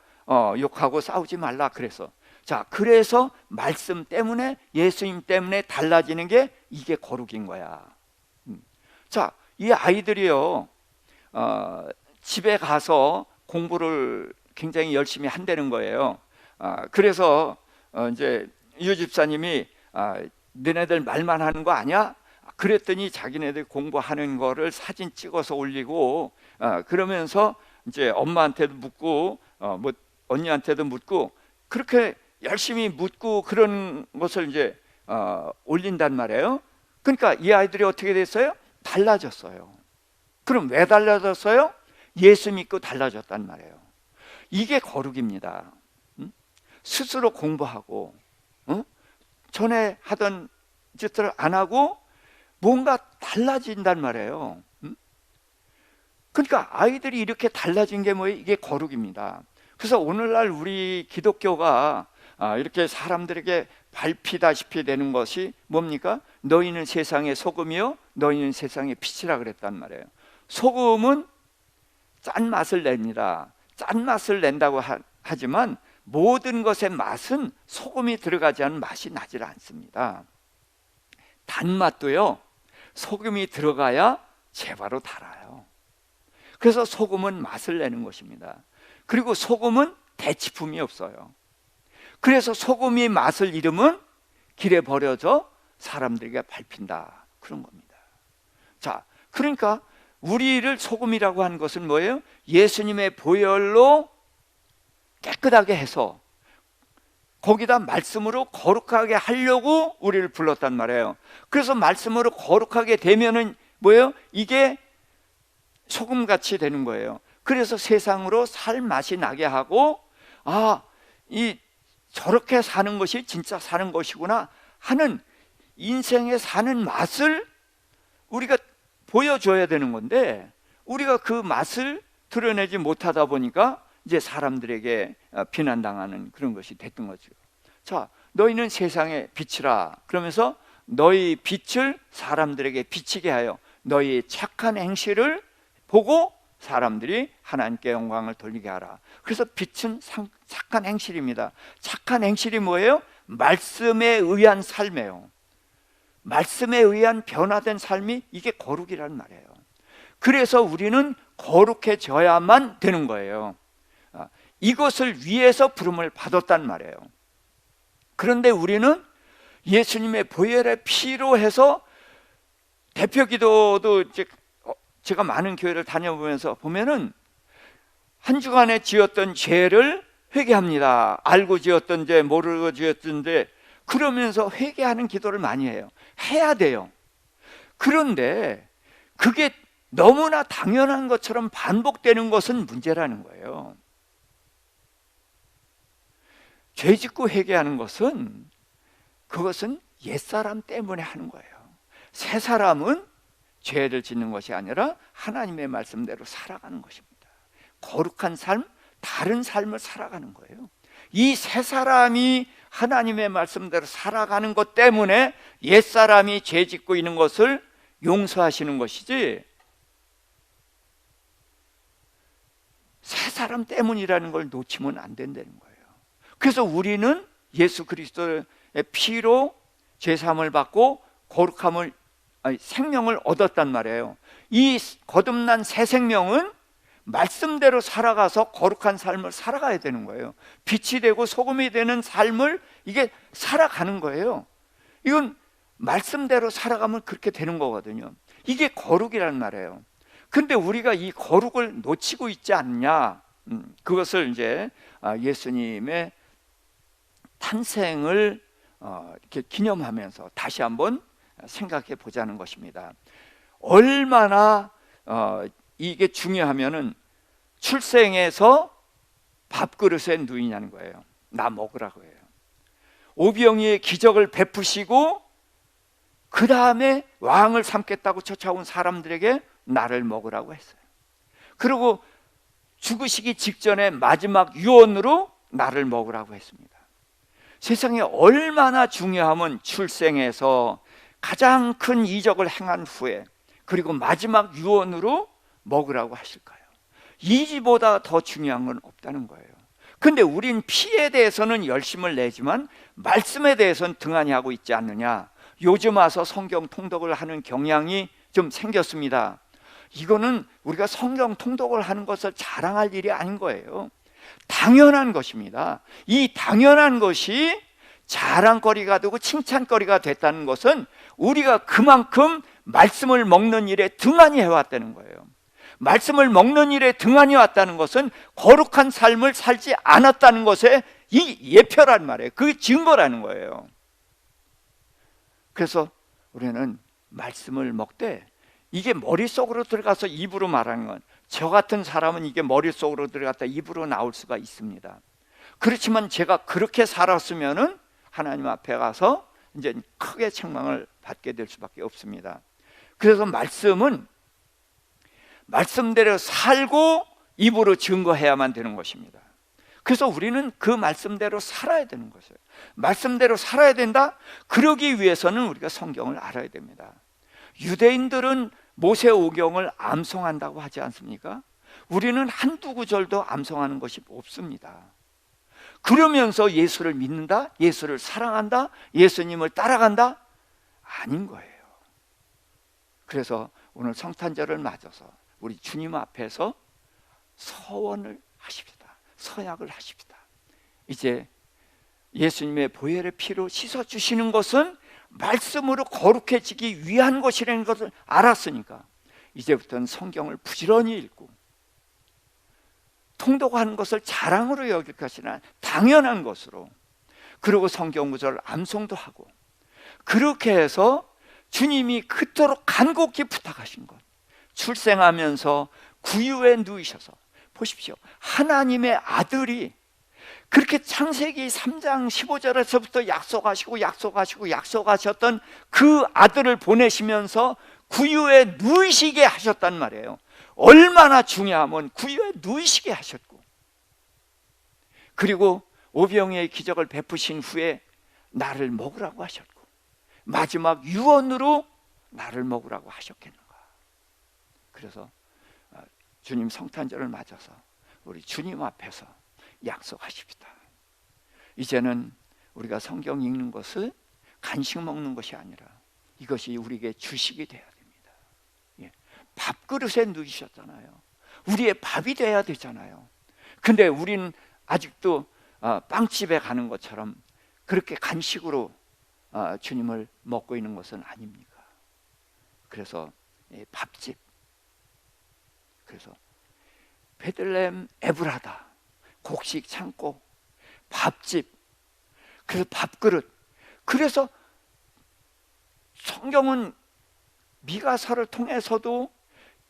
욕하고 싸우지 말라 그래서. 자, 그래서 말씀 때문에, 예수님 때문에 달라지는 게 이게 거룩인 거야. 자, 이 아이들이요, 집에 가서 공부를 굉장히 열심히 한다는 거예요. 그래서 이제 유 집사님이 너네들 말만 하는 거 아니야? 그랬더니 자기네들 공부하는 거를 사진 찍어서 올리고 그러면서 이제 엄마한테도 묻고 뭐 언니한테도 묻고 그렇게 열심히 묻고 그런 것을 이제 올린단 말이에요. 그러니까 이 아이들이 어떻게 됐어요? 달라졌어요. 그럼 왜 달라졌어요? 예수 믿고 달라졌단 말이에요. 이게 거룩입니다. 스스로 공부하고 전에 하던 짓들을 안 하고 뭔가 달라진단 말이에요. 그러니까 아이들이 이렇게 달라진 게 뭐예요? 이게 거룩입니다. 그래서 오늘날 우리 기독교가 이렇게 사람들에게 밟히다시피 되는 것이 뭡니까? 너희는 세상의 소금이요 너희는 세상의 빛이라 그랬단 말이에요. 소금은 짠맛을 냅니다. 짠맛을 낸다고 하지만 모든 것의 맛은 소금이 들어가지 않은 맛이 나질 않습니다. 단맛도요 소금이 들어가야 제바로 달아요. 그래서 소금은 맛을 내는 것입니다. 그리고 소금은 대치품이 없어요. 그래서 소금이 맛을 잃으면 길에 버려져 사람들에게 밟힌다 그런 겁니다. 자, 그러니까 우리를 소금이라고 하는 것은 뭐예요? 예수님의 보혈로 깨끗하게 해서 거기다 말씀으로 거룩하게 하려고 우리를 불렀단 말이에요. 그래서 말씀으로 거룩하게 되면은 뭐예요? 이게 소금같이 되는 거예요. 그래서 세상으로 살 맛이 나게 하고 저렇게 사는 것이 진짜 사는 것이구나 하는 인생에 사는 맛을 우리가 보여줘야 되는 건데 우리가 그 맛을 드러내지 못하다 보니까 이제 사람들에게 비난당하는 그런 것이 됐던 거죠. 자, 너희는 세상의 빛이라 그러면서 너희 빛을 사람들에게 비치게 하여 너희의 착한 행실을 보고 사람들이 하나님께 영광을 돌리게 하라. 그래서 빛은 착한 행실입니다. 착한 행실이 뭐예요? 말씀에 의한 삶이에요. 말씀에 의한 변화된 삶이 이게 거룩이라는 말이에요. 그래서 우리는 거룩해져야만 되는 거예요. 이것을 위해서 부름을 받았단 말이에요. 그런데 우리는 예수님의 보혈의 피로 해서 대표 기도도 제가 많은 교회를 다녀보면서 보면은 한 주간에 지었던 죄를 회개합니다. 알고 지었던 죄, 모르고 지었던 죄, 그러면서 회개하는 기도를 많이 해요. 해야 돼요. 그런데 그게 너무나 당연한 것처럼 반복되는 것은 문제라는 거예요. 죄 짓고 회개하는 것은 그것은 옛사람 때문에 하는 거예요. 새 사람은 죄를 짓는 것이 아니라 하나님의 말씀대로 살아가는 것입니다. 거룩한 삶, 다른 삶을 살아가는 거예요. 이 새 사람이 하나님의 말씀대로 살아가는 것 때문에 옛사람이 죄 짓고 있는 것을 용서하시는 것이지 새 사람 때문이라는 걸 놓치면 안 된다는 거예요. 그래서 우리는 예수 그리스도의 피로 죄사함을 받고 거룩함을 생명을 얻었단 말이에요. 이 거듭난 새 생명은 말씀대로 살아가서 거룩한 삶을 살아가야 되는 거예요. 빛이 되고 소금이 되는 삶을 이게 살아가는 거예요. 이건 말씀대로 살아가면 그렇게 되는 거거든요. 이게 거룩이란 말이에요. 근데 우리가 이 거룩을 놓치고 있지 않냐, 그것을 이제 예수님의 탄생을 이렇게 기념하면서 다시 한번 생각해 보자는 것입니다. 얼마나 이게 중요하면은 출생에서 밥그릇에 누이냐는 거예요. 나 먹으라고 해요. 오병이의 기적을 베푸시고 그 다음에 왕을 삼겠다고 쫓아온 사람들에게 나를 먹으라고 했어요. 그리고 죽으시기 직전에 마지막 유언으로 나를 먹으라고 했습니다. 세상에 얼마나 중요하면 출생해서 가장 큰 이적을 행한 후에 그리고 마지막 유언으로 먹으라고 하실까요? 이보다 더 중요한 건 없다는 거예요. 근데 우린 피에 대해서는 열심을 내지만 말씀에 대해서는 등한히 하고 있지 않느냐. 요즘 와서 성경 통독을 하는 경향이 좀 생겼습니다. 이거는 우리가 성경 통독을 하는 것을 자랑할 일이 아닌 거예요. 당연한 것입니다. 이 당연한 것이 자랑거리가 되고 칭찬거리가 됐다는 것은 우리가 그만큼 말씀을 먹는 일에 등한히 해왔다는 거예요. 말씀을 먹는 일에 등한히 왔다는 것은 거룩한 삶을 살지 않았다는 것에 이 예표란 말이에요. 그 증거라는 거예요. 그래서 우리는 말씀을 먹되 이게 머릿속으로 들어가서 입으로 말하는 건, 저 같은 사람은 이게 머릿속으로 들어갔다 입으로 나올 수가 있습니다. 그렇지만 제가 그렇게 살았으면은 하나님 앞에 가서 이제 크게 책망을 받게 될 수밖에 없습니다. 그래서 말씀은 말씀대로 살고 입으로 증거해야만 되는 것입니다. 그래서 우리는 그 말씀대로 살아야 되는 것이에요. 말씀대로 살아야 된다? 그러기 위해서는 우리가 성경을 알아야 됩니다. 유대인들은 모세오경을 암송한다고 하지 않습니까? 우리는 한두 구절도 암송하는 것이 없습니다. 그러면서 예수를 믿는다? 예수를 사랑한다? 예수님을 따라간다? 아닌 거예요. 그래서 오늘 성탄절을 맞아서 우리 주님 앞에서 서원을 하십시다. 서약을 하십시다. 이제 예수님의 보혈의 피로 씻어주시는 것은 말씀으로 거룩해지기 위한 것이라는 것을 알았으니까 이제부터는 성경을 부지런히 읽고 통독하는 것을 자랑으로 여길 것이나 당연한 것으로, 그리고 성경 구절 암송도 하고, 그렇게 해서 주님이 그토록 간곡히 부탁하신 것, 출생하면서 구유에 누이셔서 보십시오. 하나님의 아들이 그렇게 창세기 3장 15절에서부터 약속하셨던 그 아들을 보내시면서 구유에 누이시게 하셨단 말이에요. 얼마나 중요하면 구유에 누이시게 하셨고, 그리고 오병이의 기적을 베푸신 후에 나를 먹으라고 하셨고, 마지막 유언으로 나를 먹으라고 하셨겠는가. 그래서 주님 성탄절을 맞아서 우리 주님 앞에서 약속하십시다. 이제는 우리가 성경 읽는 것을 간식 먹는 것이 아니라 이것이 우리에게 주식이 돼야 됩니다. 예. 밥그릇에 누이셨잖아요. 우리의 밥이 돼야 되잖아요. 근데 우리는 아직도 빵집에 가는 것처럼 그렇게 간식으로 주님을 먹고 있는 것은 아닙니까? 그래서 밥집, 그래서 베들레헴 에브라다, 곡식 창고, 밥집, 그래서 밥그릇. 그래서 성경은 미가서를 통해서도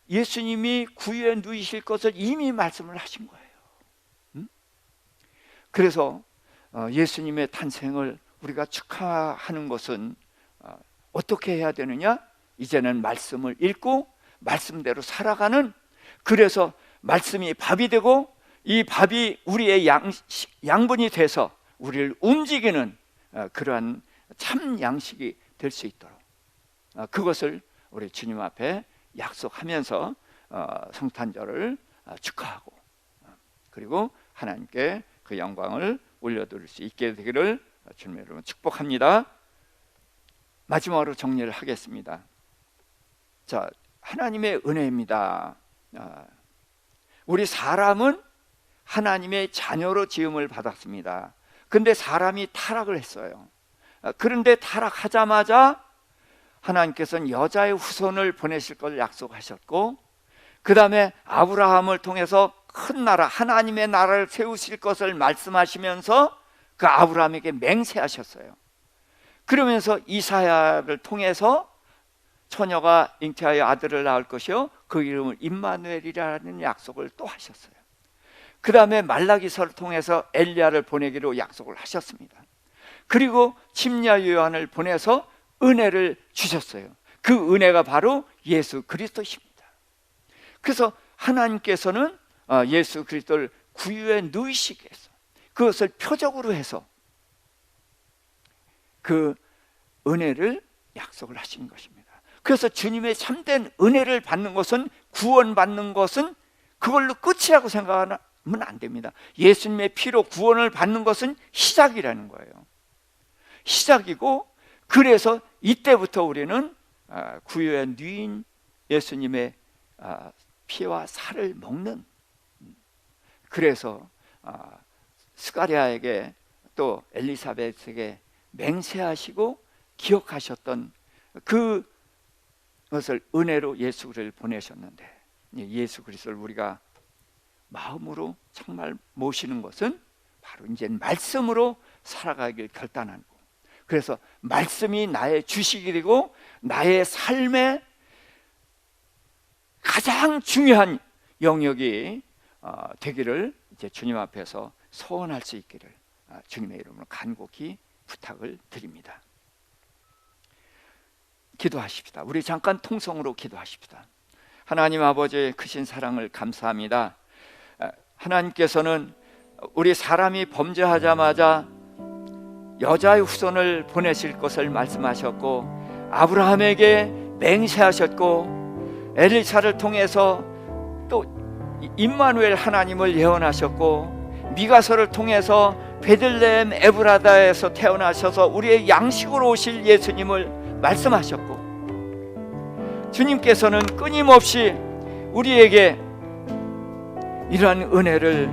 예수님이 구유에 누이실 것을 이미 말씀을 하신 거예요. 그래서 예수님의 탄생을 우리가 축하하는 것은 어떻게 해야 되느냐? 이제는 말씀을 읽고 말씀대로 살아가는, 그래서 말씀이 밥이 되고 이 밥이 우리의 양분이 돼서 우리를 움직이는 그러한 참 양식이 될 수 있도록 그것을 우리 주님 앞에 약속하면서 성탄절을 축하하고, 그리고 하나님께 그 영광을 올려드릴 수 있게 되기를 주님 여러분 축복합니다. 마지막으로 정리를 하겠습니다. 자, 하나님의 은혜입니다. 우리 사람은 하나님의 자녀로 지음을 받았습니다. 근데 사람이 타락을 했어요. 그런데 타락하자마자 하나님께서는 여자의 후손을 보내실 걸 약속하셨고, 그 다음에 아브라함을 통해서 큰 나라, 하나님의 나라를 세우실 것을 말씀하시면서 그 아브라함에게 맹세하셨어요. 그러면서 이사야를 통해서 처녀가 잉태하여 아들을 낳을 것이요 그 이름을 임마누엘이라는 약속을 또 하셨어요. 그 다음에 말라기서를 통해서 엘리야를 보내기로 약속을 하셨습니다. 그리고 침례 요한을 보내서 은혜를 주셨어요. 그 은혜가 바로 예수 그리스도십니다. 그래서 하나님께서는 예수 그리스도를 구유에 누이시기 위해서, 그것을 표적으로 해서 그 은혜를 약속을 하신 것입니다. 그래서 주님의 참된 은혜를 받는 것은, 구원받는 것은 그걸로 끝이라고 생각하면 안 됩니다. 예수님의 피로 구원을 받는 것은 시작이라는 거예요. 시작이고, 그래서 이때부터 우리는 구유에 누인 예수님의 피와 살을 먹는, 그래서 스가랴에게 또 엘리사벳에게 맹세하시고 기억하셨던 그것을 은혜로 예수 그리스도를 보내셨는데, 예수 그리스도를 우리가 마음으로 정말 모시는 것은 바로 이제 말씀으로 살아가길 결단하고, 그래서 말씀이 나의 주식이 되고 나의 삶의 가장 중요한 영역이 되기를 이제 주님 앞에서 소원할 수 있기를 주님의 이름으로 간곡히 부탁을 드립니다. 기도하십시다. 우리 잠깐 통성으로 기도하십시다. 하나님 아버지의 크신 사랑을 감사합니다. 하나님께서는 우리 사람이 범죄하자마자 여자의 후손을 보내실 것을 말씀하셨고, 아브라함에게 맹세하셨고, 엘리사를 통해서 또 임마누엘 하나님을 예언하셨고, 미가서를 통해서 베들레헴 에브라다에서 태어나셔서 우리의 양식으로 오실 예수님을 말씀하셨고, 주님께서는 끊임없이 우리에게 이러한 은혜를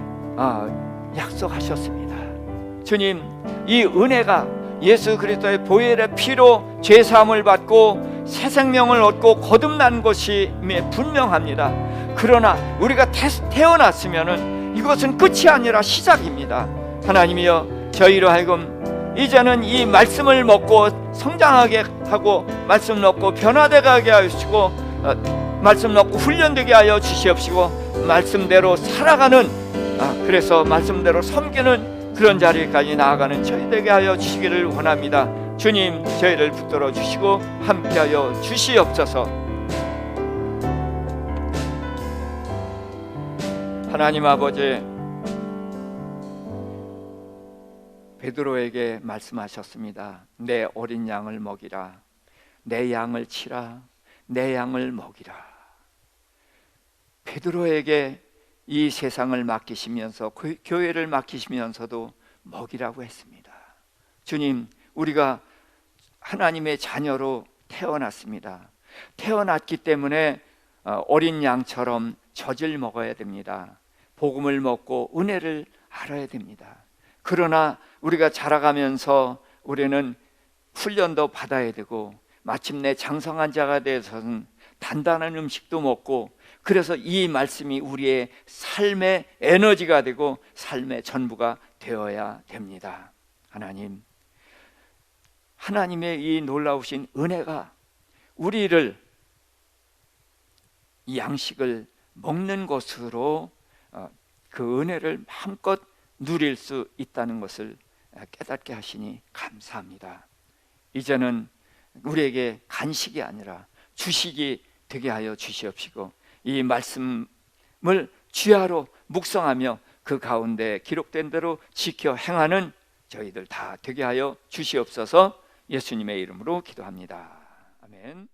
약속하셨습니다. 주님, 이 은혜가 예수 그리스도의 보혈의 피로 죄사함을 받고 새 생명을 얻고 거듭난 것이 분명합니다. 그러나 우리가 태어났으면 이것은 끝이 아니라 시작입니다. 하나님이여, 저희로 하여금 이제는 이 말씀을 먹고 성장하게 하고, 말씀 먹고 변화되게 하시고, 말씀 먹고 훈련되게 하여 주시옵시고, 말씀대로 살아가는, 그래서 말씀대로 섬기는 그런 자리까지 나아가는 저희 되게 하여 주시기를 원합니다. 주님, 저희를 붙들어 주시고 함께하여 주시옵소서. 하나님 아버지, 베드로에게 말씀하셨습니다. 내 어린 양을 먹이라, 내 양을 치라, 내 양을 먹이라. 베드로에게 이 세상을 맡기시면서, 교회를 맡기시면서도 먹이라고 했습니다. 주님, 우리가 하나님의 자녀로 태어났습니다. 태어났기 때문에 어린 양처럼 젖을 먹어야 됩니다. 복음을 먹고 은혜를 알아야 됩니다. 그러나 우리가 자라가면서 우리는 훈련도 받아야 되고, 마침내 장성한 자가 되어서는 단단한 음식도 먹고, 그래서 이 말씀이 우리의 삶의 에너지가 되고 삶의 전부가 되어야 됩니다. 하나님, 하나님의 이 놀라우신 은혜가 우리를 이 양식을 먹는 것으로 그 은혜를 마음껏 누릴 수 있다는 것을 깨닫게 하시니 감사합니다. 이제는 우리에게 간식이 아니라 주식이 되게 하여 주시옵시고, 이 말씀을 주야로 묵상하며 그 가운데 기록된 대로 지켜 행하는 저희들 다 되게 하여 주시옵소서. 예수님의 이름으로 기도합니다. 아멘.